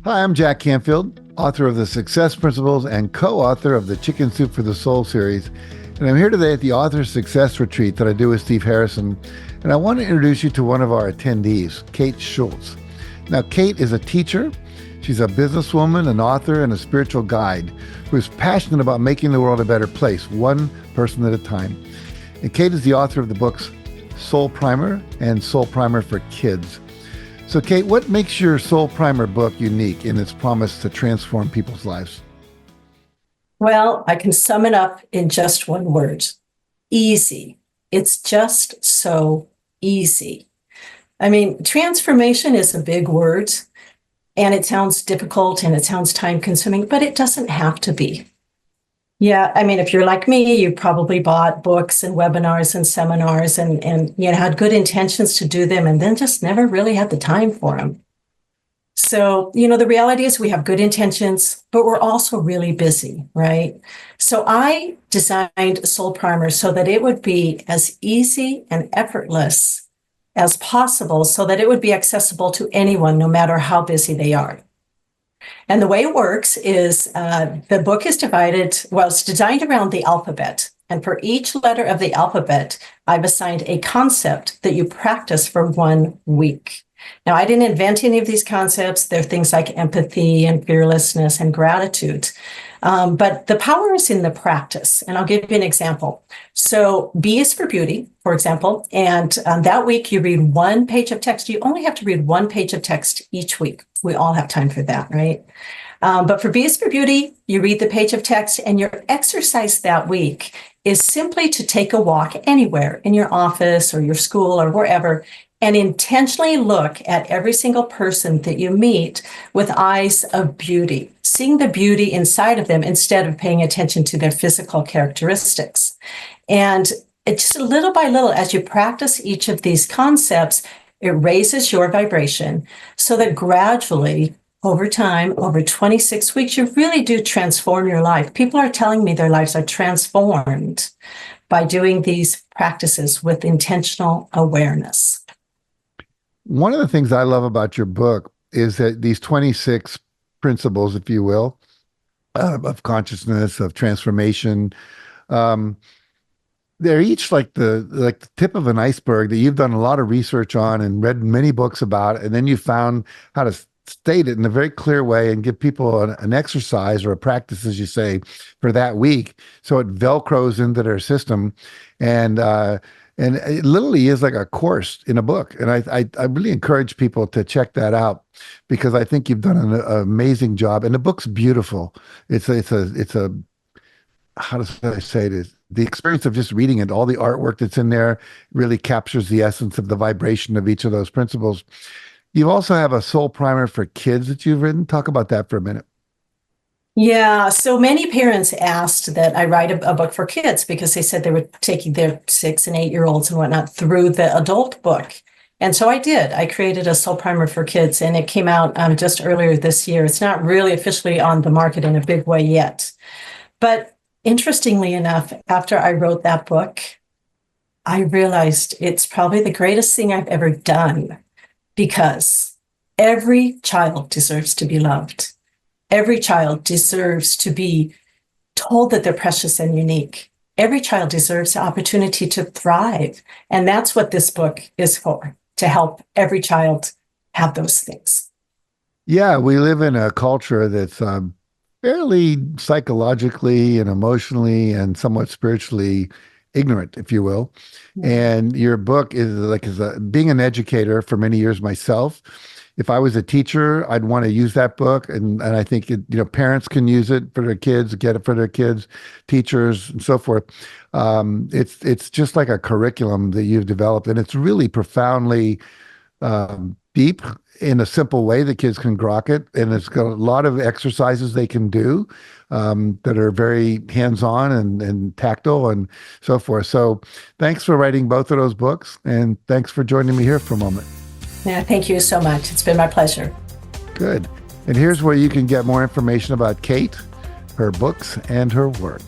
Hi, I'm Jack Canfield, author of The Success Principles and co-author of the Chicken Soup for the Soul series. And I'm here today at the Author Success Retreat that I do with Steve Harrison. And I want to introduce you to one of our attendees, Cate Schultz. Now, Cate is a teacher. She's a businesswoman, an author, and a spiritual guide who is passionate about making the world a better place, one person at a time. And Cate is the author of the books Soul Primer and Soul Primer for Kids. So, Cate, what makes your Soul Primer book unique in its promise to transform people's lives? Well, I can sum it up in just one word: easy. It's just so easy. I mean, transformation is a big word, and it sounds difficult and it sounds time-consuming, but it doesn't have to be. Yeah, I mean, if you're like me, you probably bought books and webinars and seminars and had good intentions to do them and then just never really had the time for them. So, the reality is we have good intentions, but we're also really busy, right? So I designed Soul Primer so that it would be as easy and effortless as possible so that it would be accessible to anyone, no matter how busy they are. And the way it works is the book is it's designed around the alphabet. And for each letter of the alphabet, I've assigned a concept that you practice for 1 week. Now, I didn't invent any of these concepts. They're things like empathy and fearlessness and gratitude. But the power is in the practice. And I'll give you an example. So B is for beauty, for example. And that week you read 1 page of text. You only have to read 1 page of text each week. We all have time for that, right? But for B is for beauty, you read the page of text, and your exercise that week is simply to take a walk anywhere in your office or your school or wherever and intentionally look at every single person that you meet with eyes of beauty, seeing the beauty inside of them instead of paying attention to their physical characteristics. And it's just little by little, as you practice each of these concepts, it raises your vibration so that gradually, over time, over 26 weeks, you really do transform your life. People are telling me their lives are transformed by doing these practices with intentional awareness. One of the things I love about your book is that these 26 principles, if you will, of consciousness, of transformation, they're each like the tip of an iceberg that you've done a lot of research on and read many books about, and then you found how to state it in a very clear way and give people an exercise or a practice, as you say, for that week, so it velcros into their system, and it literally is like a course in a book. And I really encourage people to check that out because I think you've done an amazing job, and the book's beautiful. It's a how does I say this? The experience of just reading it, all the artwork that's in there really captures the essence of the vibration of each of those principles. You also have a Soul Primer for Kids that you've written. Talk about that for a minute. Yeah, so many parents asked that I write a book for kids because they said they were taking their 6 and 8-year-olds and whatnot through the adult book. And so I did. I created a Soul Primer for Kids, and it came out just earlier this year. It's not really officially on the market in a big way yet. But interestingly enough, after I wrote that book, I realized it's probably the greatest thing I've ever done because every child deserves to be loved. Every child deserves to be told that they're precious and unique. Every child deserves the opportunity to thrive. And that's what this book is for, to help every child have those things. Yeah, we live in a culture that's fairly psychologically and emotionally and somewhat spiritually ignorant, if you will. And your book is being an educator for many years myself. If I was a teacher, I'd want to use that book, and I think parents can use it for their kids, get it for their kids, teachers, and so forth. It's just like a curriculum that you've developed, and it's really profoundly deep in a simple way that kids can grok it, and it's got a lot of exercises they can do that are very hands-on and tactile and so forth. So thanks for writing both of those books, and thanks for joining me here for a moment. Yeah, thank you so much. It's been my pleasure. Good. And here's where you can get more information about Cate, her books, and her work.